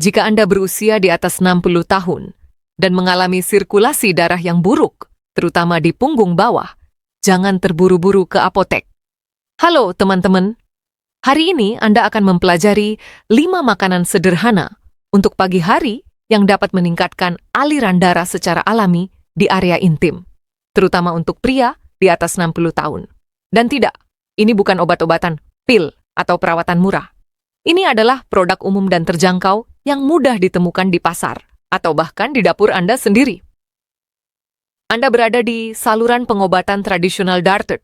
Jika Anda berusia di atas 60 tahun dan mengalami sirkulasi darah yang buruk, terutama di punggung bawah, jangan terburu-buru ke apotek. Halo teman-teman, hari ini Anda akan mempelajari 5 makanan sederhana untuk pagi hari yang dapat meningkatkan aliran darah secara alami di area intim, terutama untuk pria di atas 60 tahun. Dan tidak, ini bukan obat-obatan, pil, atau perawatan murah. Ini adalah produk umum dan terjangkau yang mudah ditemukan di pasar, atau bahkan di dapur Anda sendiri. Anda berada di saluran pengobatan tradisional Dartert.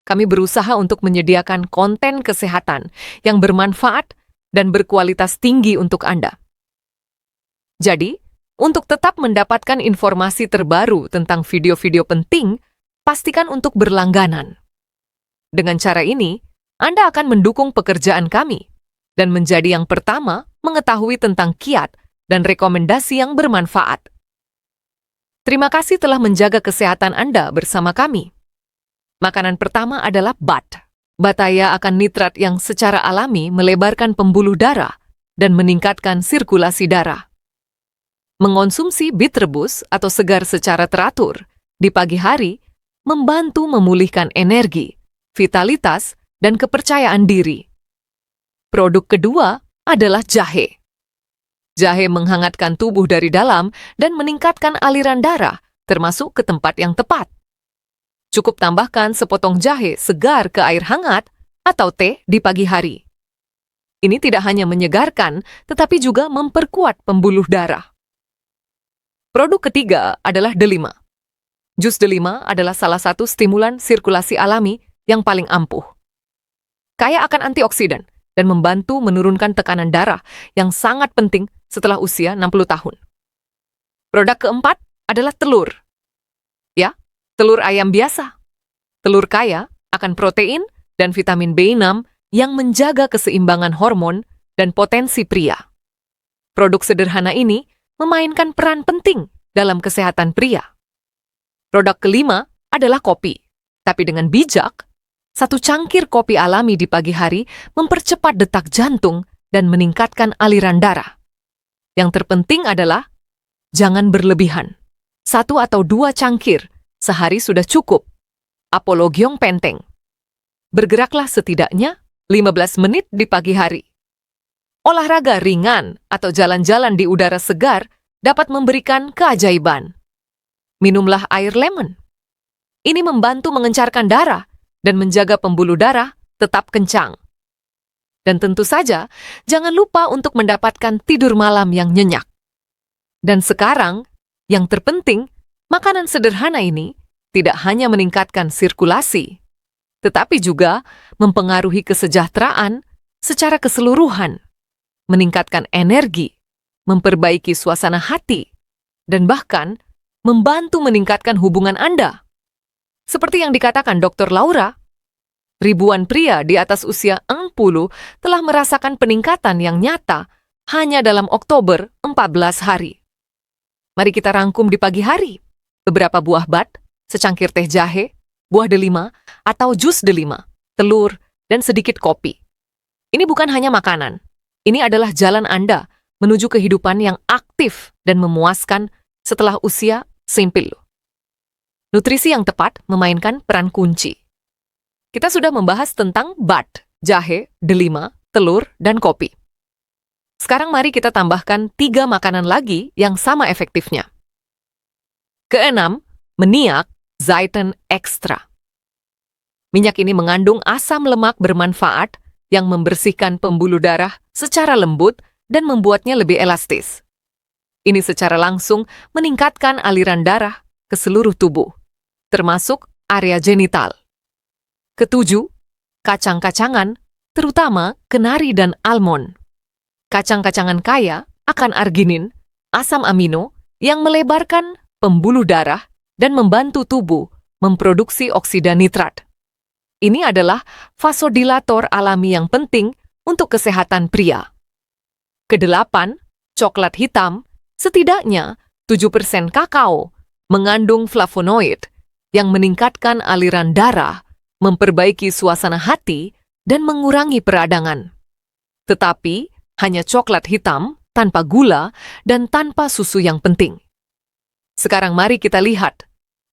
Kami berusaha untuk menyediakan konten kesehatan yang bermanfaat dan berkualitas tinggi untuk Anda. Jadi, untuk tetap mendapatkan informasi terbaru tentang video-video penting, pastikan untuk berlangganan. Dengan cara ini, Anda akan mendukung pekerjaan kami dan menjadi yang pertama mengetahui tentang kiat dan rekomendasi yang bermanfaat. Terima kasih telah menjaga kesehatan Anda bersama kami. Makanan pertama adalah bat. Bataya akan nitrat yang secara alami melebarkan pembuluh darah dan meningkatkan sirkulasi darah. Mengonsumsi bit rebus atau segar secara teratur di pagi hari membantu memulihkan energi, vitalitas, dan kepercayaan diri. Produk kedua adalah jahe. Jahe menghangatkan tubuh dari dalam dan meningkatkan aliran darah, termasuk ke tempat yang tepat. Cukup tambahkan sepotong jahe segar ke air hangat atau teh di pagi hari. Ini tidak hanya menyegarkan, tetapi juga memperkuat pembuluh darah. Produk ketiga adalah delima. Jus delima adalah salah satu stimulan sirkulasi alami yang paling ampuh. Kaya akan antioksidan dan membantu menurunkan tekanan darah yang sangat penting setelah usia 60 tahun. Produk keempat adalah telur. Ya, telur ayam biasa. Telur kaya akan protein dan vitamin B6 yang menjaga keseimbangan hormon dan potensi pria. Produk sederhana ini memainkan peran penting dalam kesehatan pria. Produk kelima adalah kopi. Tapi dengan bijak, 1 cangkir kopi alami di pagi hari mempercepat detak jantung dan meningkatkan aliran darah. Yang terpenting adalah jangan berlebihan. 1 atau 2 cangkir sehari sudah cukup. Apologiong penteng. Bergeraklah setidaknya 15 menit di pagi hari. Olahraga ringan atau jalan-jalan di udara segar dapat memberikan keajaiban. Minumlah air lemon. Ini membantu mengencarkan darah dan menjaga pembuluh darah tetap kencang. Dan tentu saja, jangan lupa untuk mendapatkan tidur malam yang nyenyak. Dan sekarang, yang terpenting, makanan sederhana ini tidak hanya meningkatkan sirkulasi, tetapi juga mempengaruhi kesejahteraan secara keseluruhan, meningkatkan energi, memperbaiki suasana hati, dan bahkan membantu meningkatkan hubungan Anda. Seperti yang dikatakan Dr. Laura, ribuan pria di atas usia 60 telah merasakan peningkatan yang nyata hanya dalam Oktober 14 hari. Mari kita rangkum di pagi hari. Beberapa buah bat, secangkir teh jahe, buah delima, atau jus delima, telur, dan sedikit kopi. Ini bukan hanya makanan. Ini adalah jalan Anda menuju kehidupan yang aktif dan memuaskan setelah usia 60. Nutrisi yang tepat memainkan peran kunci. Kita sudah membahas tentang bat, jahe, delima, telur, dan kopi. Sekarang mari kita tambahkan 3 makanan lagi yang sama efektifnya. Keenam, minyak zaitun ekstra. Minyak ini mengandung asam lemak bermanfaat yang membersihkan pembuluh darah secara lembut dan membuatnya lebih elastis. Ini secara langsung meningkatkan aliran darah ke seluruh tubuh, termasuk area genital. Ketujuh, kacang-kacangan, terutama kenari dan almond. Kacang-kacangan kaya akan arginin, asam amino, yang melebarkan pembuluh darah dan membantu tubuh memproduksi oksida nitrat. Ini adalah vasodilator alami yang penting untuk kesehatan pria. Kedelapan, coklat hitam, setidaknya 7% kakao, mengandung flavonoid yang meningkatkan aliran darah, memperbaiki suasana hati, dan mengurangi peradangan. Tetapi, hanya coklat hitam tanpa gula, dan tanpa susu yang penting. Sekarang mari kita lihat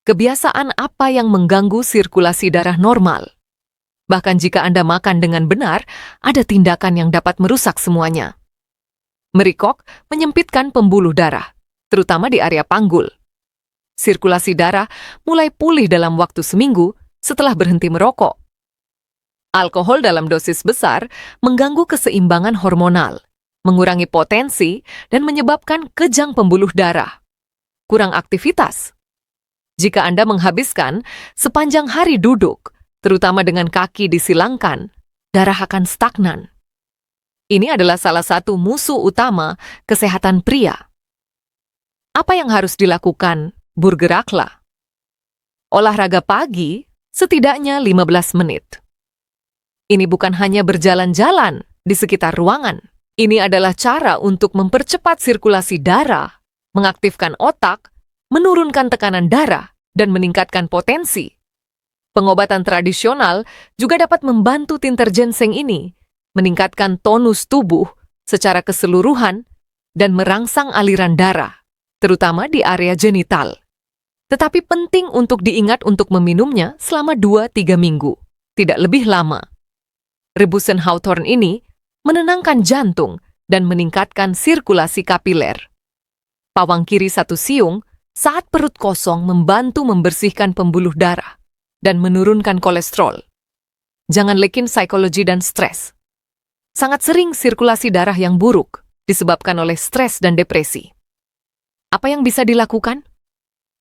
kebiasaan apa yang mengganggu sirkulasi darah normal. Bahkan jika Anda makan dengan benar, ada tindakan yang dapat merusak semuanya. Merikok menyempitkan pembuluh darah, terutama di area panggul. Sirkulasi darah mulai pulih dalam waktu seminggu setelah berhenti merokok. Alkohol dalam dosis besar mengganggu keseimbangan hormonal, mengurangi potensi, dan menyebabkan kejang pembuluh darah. Kurang aktivitas. Jika Anda menghabiskan sepanjang hari duduk, terutama dengan kaki disilangkan, darah akan stagnan. Ini adalah salah satu musuh utama kesehatan pria. Apa yang harus dilakukan? Bergeraklah. Olahraga pagi setidaknya 15 menit. Ini bukan hanya berjalan-jalan di sekitar ruangan. Ini adalah cara untuk mempercepat sirkulasi darah, mengaktifkan otak, menurunkan tekanan darah, dan meningkatkan potensi. Pengobatan tradisional juga dapat membantu tinter ginseng ini, meningkatkan tonus tubuh secara keseluruhan dan merangsang aliran darah, terutama di area genital. Tetapi penting untuk diingat untuk meminumnya selama 2-3 minggu, tidak lebih lama. Rebusan hawthorn ini menenangkan jantung dan meningkatkan sirkulasi kapiler. Pawang kiri 1 siung saat perut kosong membantu membersihkan pembuluh darah dan menurunkan kolesterol. Jangan lekin psikologi dan stres. Sangat sering sirkulasi darah yang buruk disebabkan oleh stres dan depresi. Apa yang bisa dilakukan?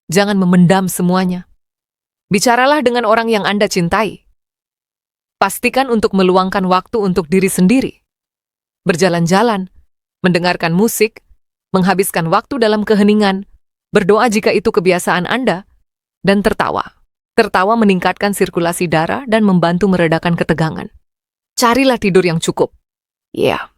Jangan memendam semuanya. Bicaralah dengan orang yang Anda cintai. Pastikan untuk meluangkan waktu untuk diri sendiri. Berjalan-jalan, mendengarkan musik, menghabiskan waktu dalam keheningan, berdoa jika itu kebiasaan Anda, dan tertawa. Tertawa meningkatkan sirkulasi darah dan membantu meredakan ketegangan. Carilah tidur yang cukup. Ya.